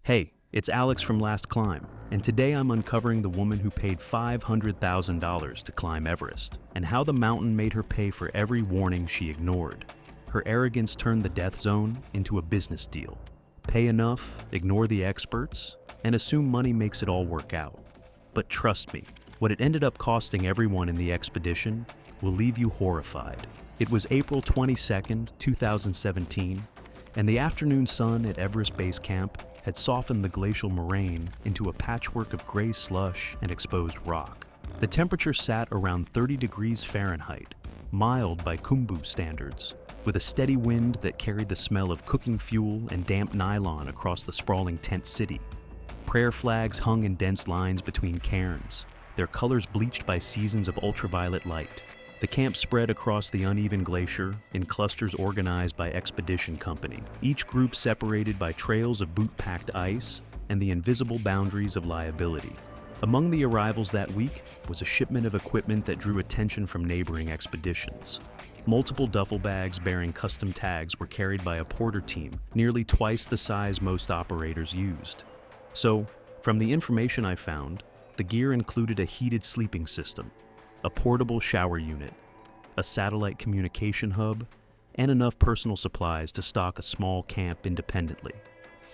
Hey, it's Alex from Last Climb, and today I'm uncovering the woman who paid $500,000 to climb Everest, and how the mountain made her pay for every warning she ignored. Her arrogance turned the death zone into a business deal. Pay enough, ignore the experts, and assume money makes it all work out. But trust me, what it ended up costing everyone in the expedition will leave you horrified. It was April 22nd, 2017, and the afternoon sun at Everest Base Camp had softened the glacial moraine into a patchwork of gray slush and exposed rock. The temperature sat around 30 degrees Fahrenheit, mild by Khumbu standards, with a steady wind that carried the smell of cooking fuel and damp nylon across the sprawling tent city. Prayer flags hung in dense lines between cairns, their colors bleached by seasons of ultraviolet light. The camp spread across the uneven glacier in clusters organized by expedition company, each group separated by trails of boot-packed ice and the invisible boundaries of liability. Among the arrivals that week was a shipment of equipment that drew attention from neighboring expeditions. Multiple duffel bags bearing custom tags were carried by a porter team, nearly twice the size most operators used. So, from the information I found, the gear included a heated sleeping system, a portable shower unit, a satellite communication hub, and enough personal supplies to stock a small camp independently.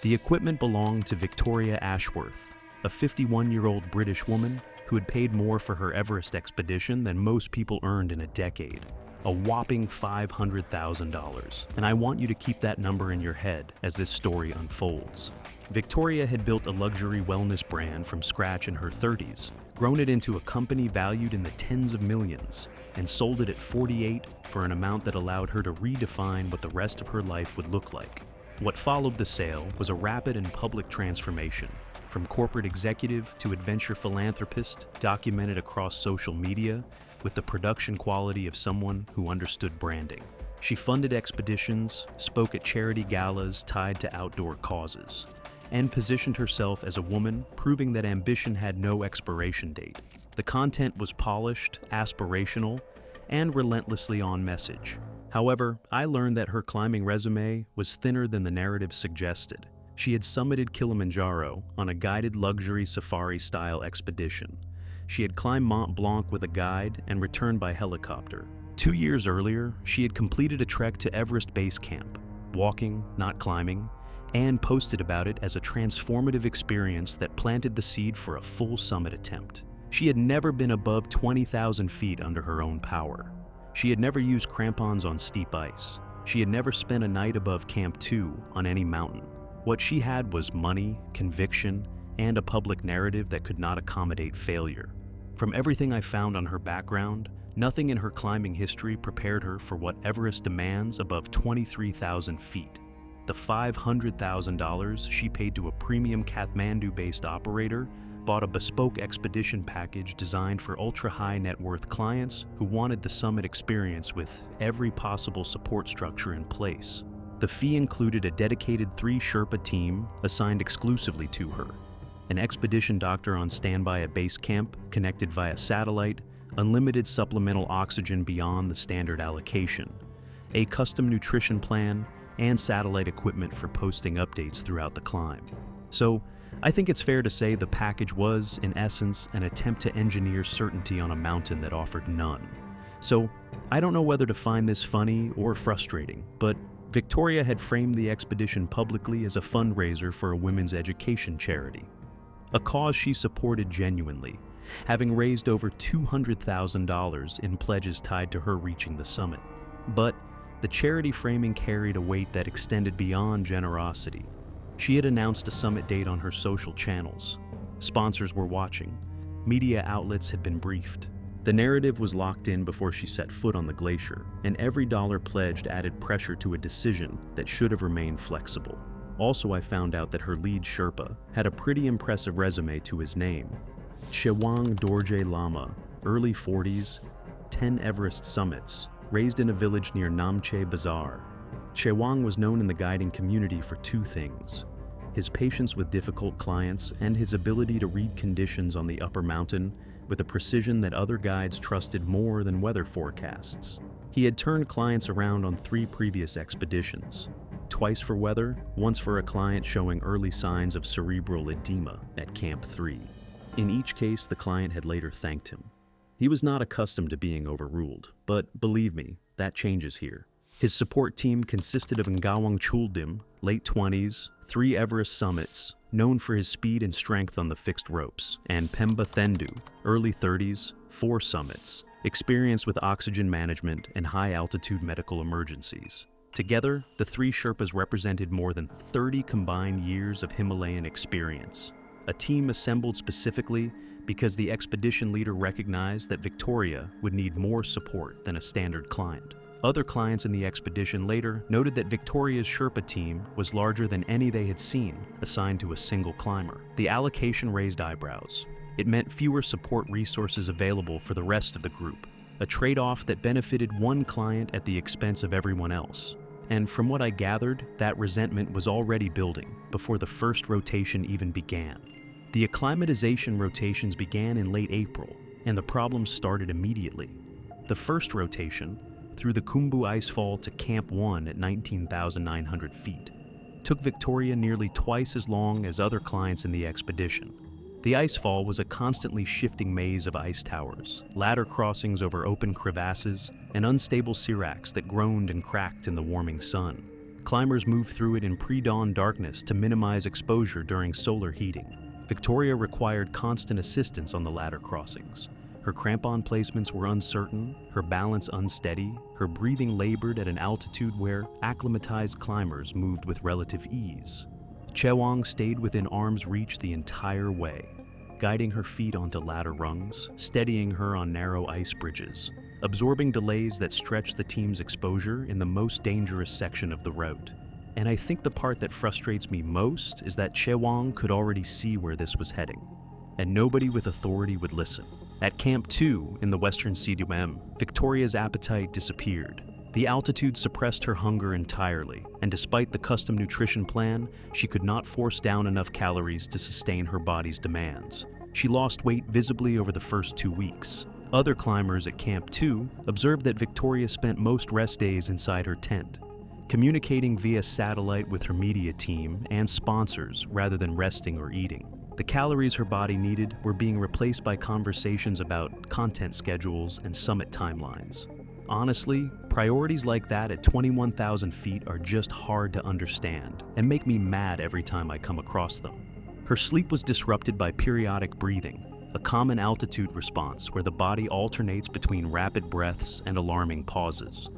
The equipment belonged to Victoria Ashworth, a 51-year-old British woman who had paid more for her Everest expedition than most people earned in a decade. A whopping $500,000. And I want you to keep that number in your head as this story unfolds. Victoria had built a luxury wellness brand from scratch in her 30s, grown it into a company valued in the tens of millions, and sold it at 48 for an amount that allowed her to redefine what the rest of her life would look like. What followed the sale was a rapid and public transformation, from corporate executive to adventure philanthropist, documented across social media with the production quality of someone who understood branding. She funded expeditions, spoke at charity galas tied to outdoor causes, and positioned herself as a woman, proving that ambition had no expiration date. The content was polished, aspirational, and relentlessly on message. However, I learned that her climbing resume was thinner than the narrative suggested. She had summited Kilimanjaro on a guided luxury safari-style expedition. She had climbed Mont Blanc with a guide and returned by helicopter. 2 years earlier, she had completed a trek to Everest Base Camp, walking, not climbing, and posted about it as a transformative experience that planted the seed for a full summit attempt. She had never been above 20,000 feet under her own power. She had never used crampons on steep ice. She had never spent a night above Camp 2 on any mountain. What she had was money, conviction, and a public narrative that could not accommodate failure. From everything I found on her background, nothing in her climbing history prepared her for what Everest demands above 23,000 feet. The $500,000 she paid to a premium Kathmandu-based operator bought a bespoke expedition package designed for ultra-high net worth clients who wanted the summit experience with every possible support structure in place. The fee included a dedicated 3 Sherpa team assigned exclusively to her, an expedition doctor on standby at base camp connected via satellite, unlimited supplemental oxygen beyond the standard allocation, a custom nutrition plan, and satellite equipment for posting updates throughout the climb. So, I think it's fair to say the package was, in essence, an attempt to engineer certainty on a mountain that offered none. So, I don't know whether to find this funny or frustrating, but Victoria had framed the expedition publicly as a fundraiser for a women's education charity, a cause she supported genuinely, having raised over $200,000 in pledges tied to her reaching the summit. But the charity framing carried a weight that extended beyond generosity. She had announced a summit date on her social channels. Sponsors were watching. Media outlets had been briefed. The narrative was locked in before she set foot on the glacier, and every dollar pledged added pressure to a decision that should have remained flexible. Also, I found out that her lead Sherpa had a pretty impressive resume to his name. Chewang Dorje Lama, early 40s, 10 Everest summits, raised in a village near Namche Bazaar. Chewang was known in the guiding community for 2 things: his patience with difficult clients and his ability to read conditions on the upper mountain with a precision that other guides trusted more than weather forecasts. He had turned clients around on 3 previous expeditions, twice for weather, once for a client showing early signs of cerebral edema at Camp 3. In each case, the client had later thanked him. He was not accustomed to being overruled, but believe me, that changes here. His support team consisted of Ngawang Chuldim, late 20s, 3 Everest summits, known for his speed and strength on the fixed ropes, and Pemba Thendu, early 30s, 4 summits, experienced with oxygen management and high-altitude medical emergencies. Together, the 3 Sherpas represented more than 30 combined years of Himalayan experience, a team assembled specifically because the expedition leader recognized that Victoria would need more support than a standard client. Other clients in the expedition later noted that Victoria's Sherpa team was larger than any they had seen, assigned to a single climber. The allocation raised eyebrows. It meant fewer support resources available for the rest of the group, a trade-off that benefited one client at the expense of everyone else. And from what I gathered, that resentment was already building before the first rotation even began. The acclimatization rotations began in late April, and the problems started immediately. The first rotation, through the Khumbu Icefall to Camp 1 at 19,900 feet, took Victoria nearly twice as long as other clients in the expedition. The icefall was a constantly shifting maze of ice towers, ladder crossings over open crevasses, and unstable seracs that groaned and cracked in the warming sun. Climbers moved through it in pre-dawn darkness to minimize exposure during solar heating. Victoria required constant assistance on the ladder crossings. Her crampon placements were uncertain, her balance unsteady, her breathing labored at an altitude where acclimatized climbers moved with relative ease. Chewang stayed within arm's reach the entire way, guiding her feet onto ladder rungs, steadying her on narrow ice bridges, absorbing delays that stretched the team's exposure in the most dangerous section of the route. And I think the part that frustrates me most is that Chewang could already see where this was heading, and nobody with authority would listen. At Camp 2 in the western CDM, Victoria's appetite disappeared. The altitude suppressed her hunger entirely, and despite the custom nutrition plan, she could not force down enough calories to sustain her body's demands. She lost weight visibly over the first 2 weeks. Other climbers at Camp 2 observed that Victoria spent most rest days inside her tent, communicating via satellite with her media team and sponsors rather than resting or eating. The calories her body needed were being replaced by conversations about content schedules and summit timelines. Honestly, priorities like that at 21,000 feet are just hard to understand and make me mad every time I come across them. Her sleep was disrupted by periodic breathing, a common altitude response where the body alternates between rapid breaths and alarming pauses,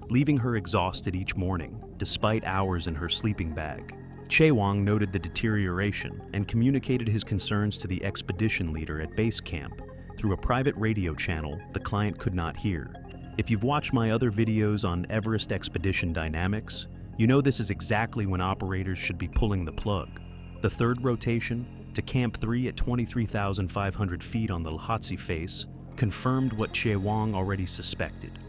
leaving her exhausted each morning, despite hours in her sleeping bag. Chewang noted the deterioration and communicated his concerns to the expedition leader at base camp through a private radio channel the client could not hear. If you've watched my other videos on Everest expedition dynamics, you know this is exactly when operators should be pulling the plug. The third rotation, to Camp 3 at 23,500 feet on the Lhotse face, confirmed what Chewang already suspected.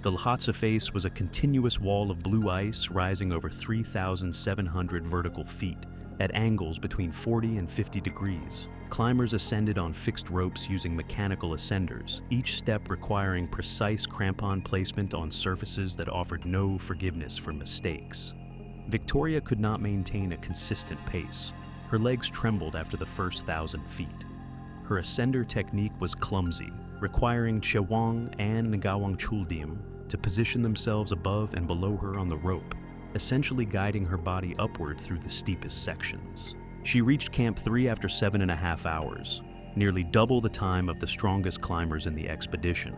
The Lhotse face was a continuous wall of blue ice rising over 3,700 vertical feet, at angles between 40 and 50 degrees. Climbers ascended on fixed ropes using mechanical ascenders, each step requiring precise crampon placement on surfaces that offered no forgiveness for mistakes. Victoria could not maintain a consistent pace. Her legs trembled after the first 1,000 feet. Her ascender technique was clumsy, requiring Chewang and Ngawang Chuldim to position themselves above and below her on the rope, essentially guiding her body upward through the steepest sections. She reached Camp 3 after 7.5 hours, nearly double the time of the strongest climbers in the expedition,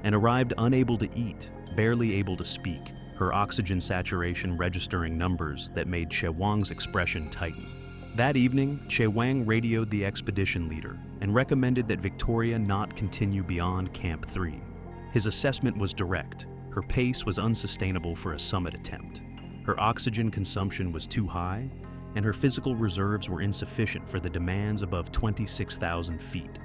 and arrived unable to eat, barely able to speak, her oxygen saturation registering numbers that made Chewang's expression tighten. That evening, Chewang radioed the expedition leader and recommended that Victoria not continue beyond Camp 3. His assessment was direct. Her pace was unsustainable for a summit attempt. Her oxygen consumption was too high, and her physical reserves were insufficient for the demands above 26,000 feet.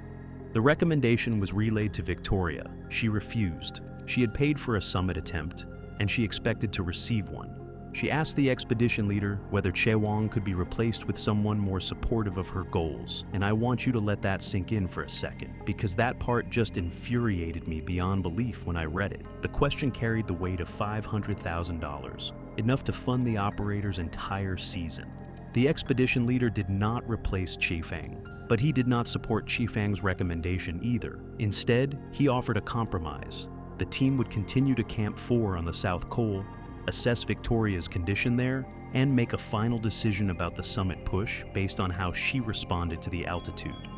The recommendation was relayed to Victoria. She refused. She had paid for a summit attempt, and she expected to receive one. She asked the expedition leader whether Chewang could be replaced with someone more supportive of her goals, and I want you to let that sink in for a second, because that part just infuriated me beyond belief when I read it. The question carried the weight of $500,000. enough to fund the operator's entire season. The expedition leader did not replace Chifang, but he did not support Chifang's recommendation either. Instead, he offered a compromise. The team would continue to Camp 4 on the South Col, assess Victoria's condition there, and make a final decision about the summit push based on how she responded to the altitude.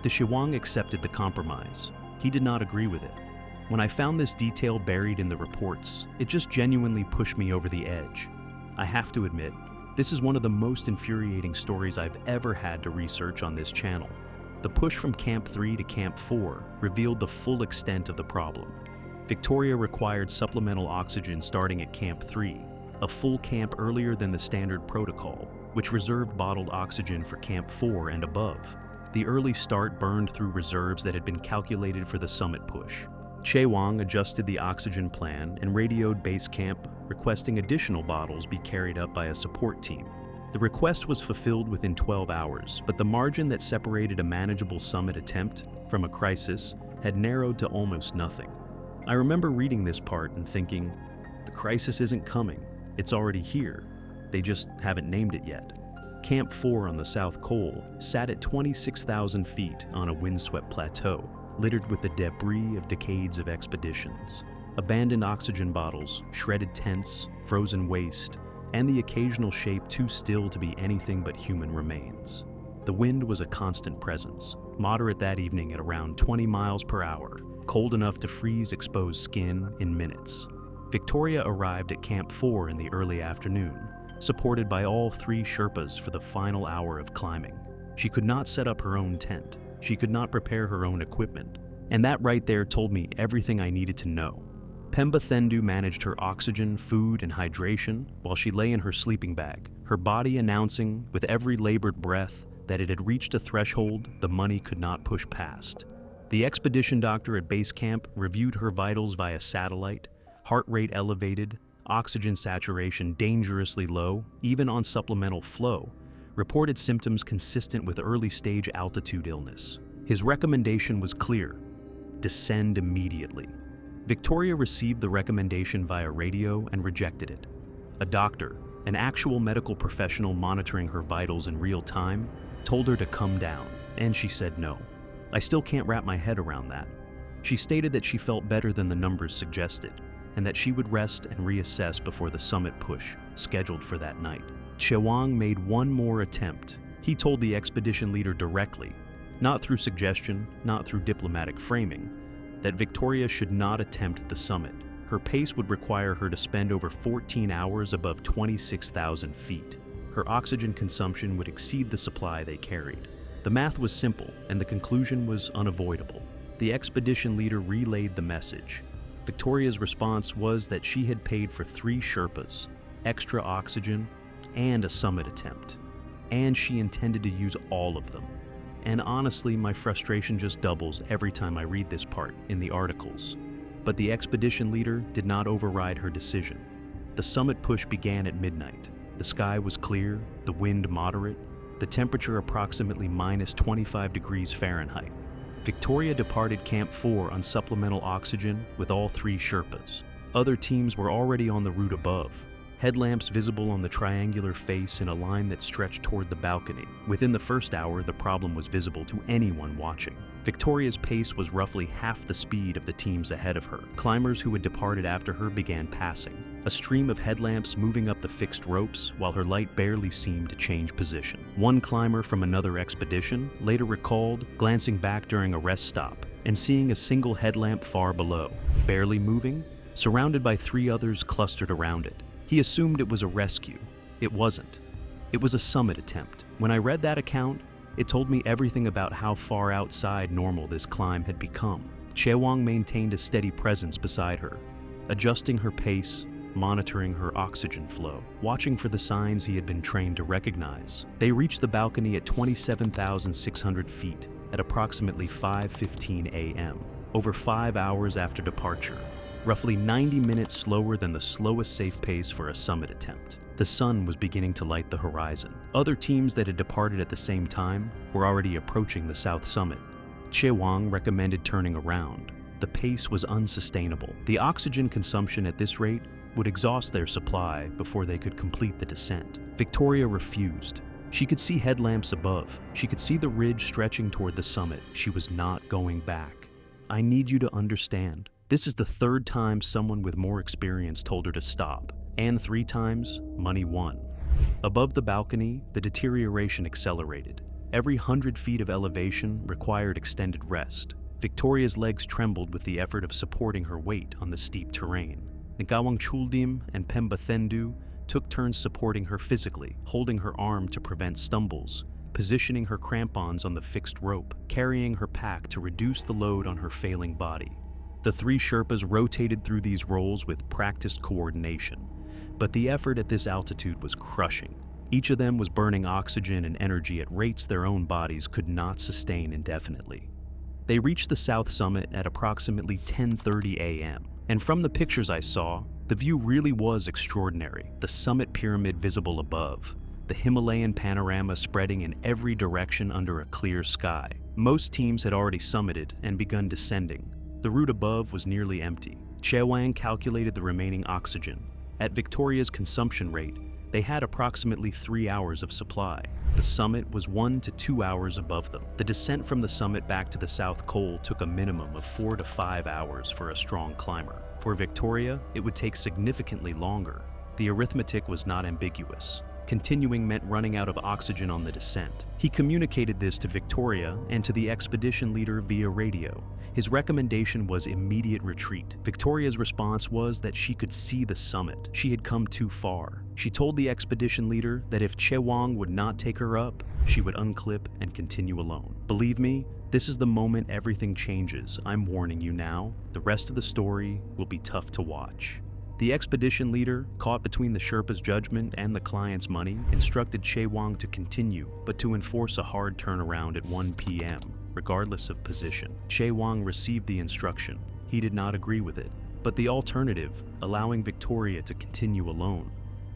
De Shiwang accepted the compromise. He did not agree with it. When I found this detail buried in the reports, it just genuinely pushed me over the edge. I have to admit, this is one of the most infuriating stories I've ever had to research on this channel. The push from Camp 3 to Camp 4 revealed the full extent of the problem. Victoria required supplemental oxygen starting at Camp 3, a full camp earlier than the standard protocol, which reserved bottled oxygen for Camp 4 and above. The early start burned through reserves that had been calculated for the summit push. Chewang adjusted the oxygen plan and radioed base camp, requesting additional bottles be carried up by a support team. The request was fulfilled within 12 hours, but the margin that separated a manageable summit attempt from a crisis had narrowed to almost nothing. I remember reading this part and thinking, the crisis isn't coming, it's already here, they just haven't named it yet. Camp 4 on the South Col sat at 26,000 feet on a windswept plateau, littered with the debris of decades of expeditions. Abandoned oxygen bottles, shredded tents, frozen waste, and the occasional shape too still to be anything but human remains. The wind was a constant presence, moderate that evening at around 20 miles per hour, cold enough to freeze exposed skin in minutes. Victoria arrived at Camp 4 in the early afternoon, supported by all 3 Sherpas for the final hour of climbing. She could not set up her own tent. She could not prepare her own equipment. And that right there told me everything I needed to know. Pemba Thendu managed her oxygen, food, and hydration while she lay in her sleeping bag, her body announcing with every labored breath that it had reached a threshold the money could not push past. The expedition doctor at base camp reviewed her vitals via satellite, heart rate elevated, oxygen saturation dangerously low, even on supplemental flow, reported symptoms consistent with early-stage altitude illness. His recommendation was clear: descend immediately. Victoria received the recommendation via radio and rejected it. A doctor, an actual medical professional monitoring her vitals in real time, told her to come down, and she said no. I still can't wrap my head around that. She stated that she felt better than the numbers suggested, and that she would rest and reassess before the summit push, scheduled for that night. Chewang made one more attempt. He told the expedition leader directly, not through suggestion, not through diplomatic framing, that Victoria should not attempt the summit. Her pace would require her to spend over 14 hours above 26,000 feet. Her oxygen consumption would exceed the supply they carried. The math was simple, and the conclusion was unavoidable. The expedition leader relayed the message. Victoria's response was that she had paid for 3 Sherpas, extra oxygen, and a summit attempt. And she intended to use all of them. And honestly, my frustration just doubles every time I read this part in the articles. But the expedition leader did not override her decision. The summit push began at midnight. The sky was clear, the wind moderate, the temperature approximately minus 25 degrees Fahrenheit. Victoria departed Camp 4 on supplemental oxygen with all 3 Sherpas. Other teams were already on the route above, headlamps visible on the triangular face in a line that stretched toward the balcony. Within the first hour, the problem was visible to anyone watching. Victoria's pace was roughly half the speed of the teams ahead of her. Climbers who had departed after her began passing, a stream of headlamps moving up the fixed ropes while her light barely seemed to change position. One climber from another expedition later recalled glancing back during a rest stop and seeing a single headlamp far below, barely moving, surrounded by 3 others clustered around it. He assumed it was a rescue. It wasn't. It was a summit attempt. When I read that account, it told me everything about how far outside normal this climb had become. Chewang maintained a steady presence beside her, adjusting her pace, monitoring her oxygen flow, watching for the signs he had been trained to recognize. They reached the balcony at 27,600 feet at approximately 5:15 a.m., over 5 hours after departure, roughly 90 minutes slower than the slowest safe pace for a summit attempt. The sun was beginning to light the horizon. Other teams that had departed at the same time were already approaching the south summit. Chewang recommended turning around. The pace was unsustainable. The oxygen consumption at this rate would exhaust their supply before they could complete the descent. Victoria refused. She could see headlamps above. She could see the ridge stretching toward the summit. She was not going back. I need you to understand. This is the third time someone with more experience told her to stop, and 3 times, money won. Above the balcony, the deterioration accelerated. Every 100 feet of elevation required extended rest. Victoria's legs trembled with the effort of supporting her weight on the steep terrain. Ngawang Chuldim and Pemba Thendu took turns supporting her physically, holding her arm to prevent stumbles, positioning her crampons on the fixed rope, carrying her pack to reduce the load on her failing body. The 3 Sherpas rotated through these roles with practiced coordination, but the effort at this altitude was crushing. Each of them was burning oxygen and energy at rates their own bodies could not sustain indefinitely. They reached the south summit at approximately 10:30 a.m., and from the pictures I saw, the view really was extraordinary. The summit pyramid visible above, the Himalayan panorama spreading in every direction under a clear sky. Most teams had already summited and begun descending. The route above was nearly empty. Chewang calculated the remaining oxygen. At Victoria's consumption rate, they had approximately 3 hours of supply. The summit was 1 to 2 hours above them. The descent from the summit back to the South Col took a minimum of 4 to 5 hours for a strong climber. For Victoria, it would take significantly longer. The arithmetic was not ambiguous. Continuing meant running out of oxygen on the descent. He communicated this to Victoria and to the expedition leader via radio. His recommendation was immediate retreat. Victoria's response was that she could see the summit. She had come too far. She told the expedition leader that if Chewang would not take her up, she would unclip and continue alone. Believe me, this is the moment everything changes. I'm warning you now. The rest of the story will be tough to watch. The expedition leader, caught between the Sherpa's judgment and the client's money, instructed Chewang to continue, but to enforce a hard turnaround at 1 p.m., regardless of position. Chewang received the instruction. He did not agree with it, but the alternative, allowing Victoria to continue alone,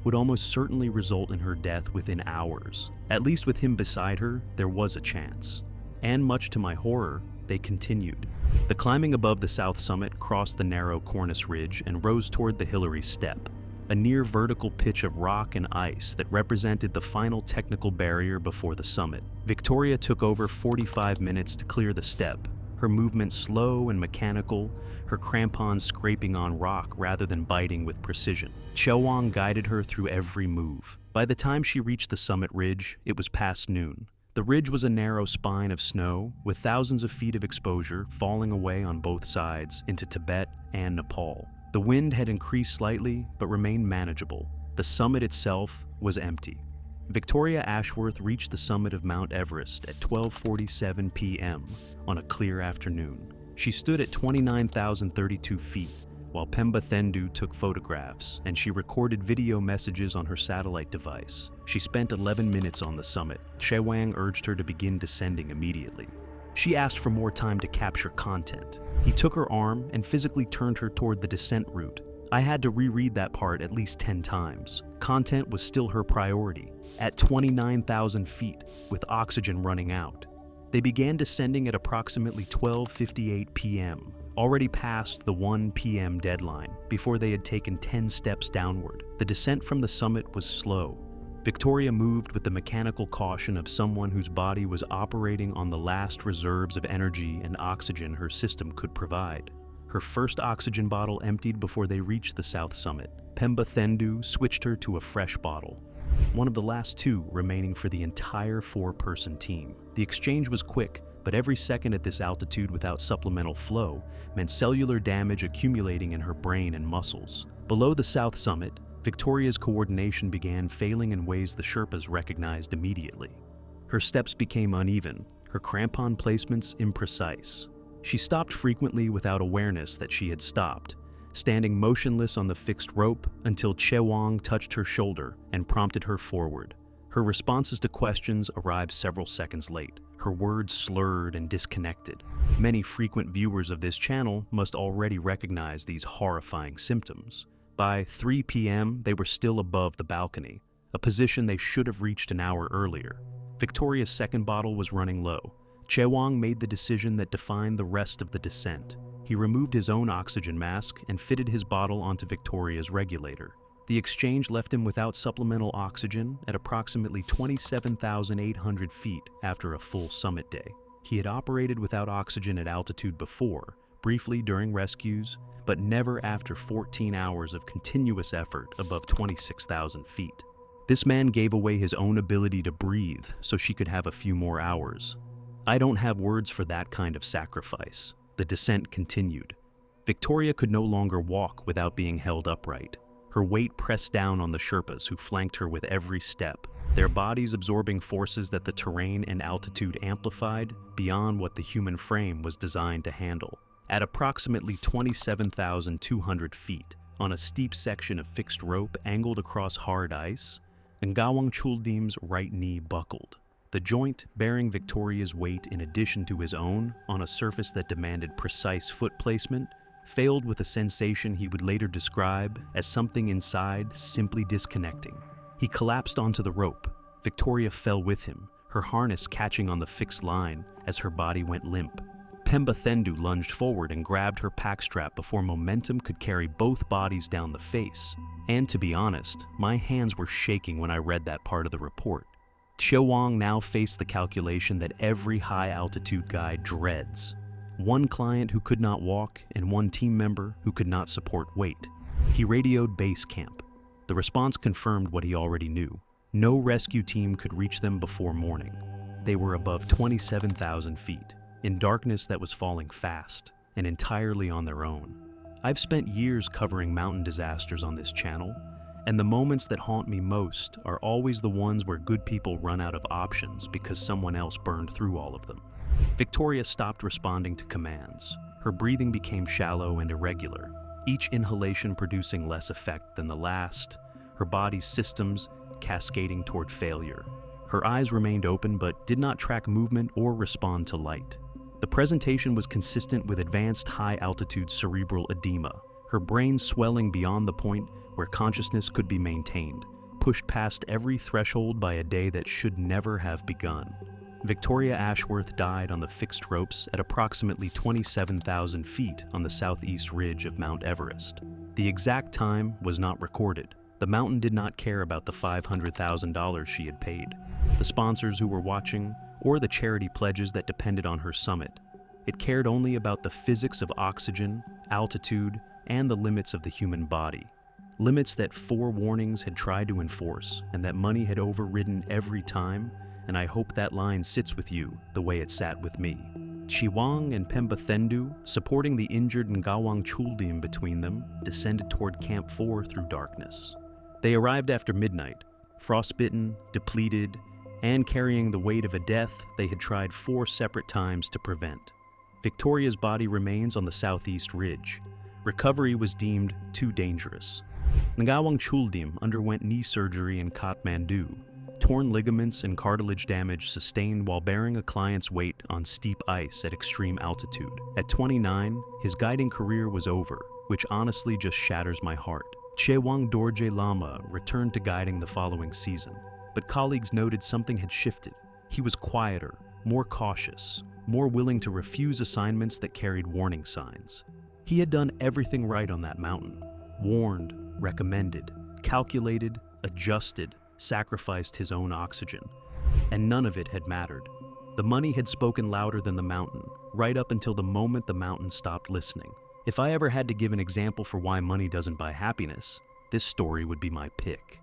would almost certainly result in her death within hours. At least with him beside her, there was a chance. And much to my horror, they continued. The climbing above the south summit crossed the narrow cornice ridge and rose toward the Hillary Step, a near vertical pitch of rock and ice that represented the final technical barrier before the summit. Victoria took over 45 minutes to clear the step, her movement slow and mechanical, her crampons scraping on rock rather than biting with precision. Chewang guided her through every move. By the time she reached the summit ridge, it was past noon. The ridge was a narrow spine of snow, with thousands of feet of exposure falling away on both sides into Tibet and Nepal. The wind had increased slightly, but remained manageable. The summit itself was empty. Victoria Ashworth reached the summit of Mount Everest at 12:47 p.m. on a clear afternoon. She stood at 29,032 feet, while Pemba Thendu took photographs, and she recorded video messages on her satellite device. She spent 11 minutes on the summit. Chewang urged her to begin descending immediately. She asked for more time to capture content. He took her arm and physically turned her toward the descent route. I had to reread that part at least 10 times. Content was still her priority. At 29,000 feet, with oxygen running out, they began descending at approximately 12:58 p.m., already past the 1 p.m. deadline, before they had taken 10 steps downward. The descent from the summit was slow. Victoria moved with the mechanical caution of someone whose body was operating on the last reserves of energy and oxygen her system could provide. Her first oxygen bottle emptied before they reached the south summit. Pemba Thendu switched her to a fresh bottle, one of the last 2 remaining for the entire 4-person team. The exchange was quick, but every second at this altitude without supplemental flow meant cellular damage accumulating in her brain and muscles. Below the south summit, Victoria's coordination began failing in ways the Sherpas recognized immediately. Her steps became uneven, her crampon placements imprecise. She stopped frequently without awareness that she had stopped, standing motionless on the fixed rope until Chewang touched her shoulder and prompted her forward. Her responses to questions arrived several seconds late. Her words slurred and disconnected. Many frequent viewers of this channel must already recognize these horrifying symptoms. By 3 p.m., they were still above the balcony, a position they should have reached an hour earlier. Victoria's second bottle was running low. Chewang made the decision that defined the rest of the descent. He removed his own oxygen mask and fitted his bottle onto Victoria's regulator. The exchange left him without supplemental oxygen at approximately 27,800 feet after a full summit day. He had operated without oxygen at altitude before, briefly during rescues, but never after 14 hours of continuous effort above 26,000 feet. This man gave away his own ability to breathe so she could have a few more hours. I don't have words for that kind of sacrifice. The descent continued. Victoria could no longer walk without being held upright. Her weight pressed down on the Sherpas who flanked her with every step, their bodies absorbing forces that the terrain and altitude amplified beyond what the human frame was designed to handle. At approximately 27,200 feet, on a steep section of fixed rope angled across hard ice, Ngawang Chuldim's right knee buckled, the joint bearing Victoria's weight in addition to his own on a surface that demanded precise foot placement, failed with a sensation he would later describe as something inside simply disconnecting. He collapsed onto the rope. Victoria fell with him, her harness catching on the fixed line as her body went limp. Pemba Thendu lunged forward and grabbed her pack strap before momentum could carry both bodies down the face. And to be honest, my hands were shaking when I read that part of the report. Chewang now faced the calculation that every high-altitude guide dreads. One client who could not walk and one team member who could not support weight. He radioed base camp. The response confirmed what he already knew. No rescue team could reach them before morning. They were above 27,000 feet, in darkness that was falling fast, and entirely on their own. I've spent years covering mountain disasters on this channel, and the moments that haunt me most are always the ones where good people run out of options because someone else burned through all of them. Victoria stopped responding to commands. Her breathing became shallow and irregular, each inhalation producing less effect than the last, her body's systems cascading toward failure. Her eyes remained open but did not track movement or respond to light. The presentation was consistent with advanced high-altitude cerebral edema, her brain swelling beyond the point where consciousness could be maintained, pushed past every threshold by a day that should never have begun. Victoria Ashworth died on the fixed ropes at approximately 27,000 feet on the southeast ridge of Mount Everest. The exact time was not recorded. The mountain did not care about the $500,000 she had paid, the sponsors who were watching, or the charity pledges that depended on her summit. It cared only about the physics of oxygen, altitude, and the limits of the human body. Limits that 4 warnings had tried to enforce and that money had overridden every time, and I hope that line sits with you the way it sat with me. Chewang and Pemba Thendu, supporting the injured Ngawang Chuldim between them, descended toward Camp 4 through darkness. They arrived after midnight, frostbitten, depleted, and carrying the weight of a death they had tried 4 separate times to prevent. Victoria's body remains on the southeast ridge. Recovery was deemed too dangerous. Ngawang Chuldim underwent knee surgery in Kathmandu, torn ligaments and cartilage damage sustained while bearing a client's weight on steep ice at extreme altitude. At 29, his guiding career was over, which honestly just shatters my heart. Chewang Dorje Lama returned to guiding the following season, but colleagues noted something had shifted. He was quieter, more cautious, more willing to refuse assignments that carried warning signs. He had done everything right on that mountain. Warned, recommended, calculated, adjusted, sacrificed his own oxygen. And none of it had mattered. The money had spoken louder than the mountain, right up until the moment the mountain stopped listening. If I ever had to give an example for why money doesn't buy happiness, this story would be my pick.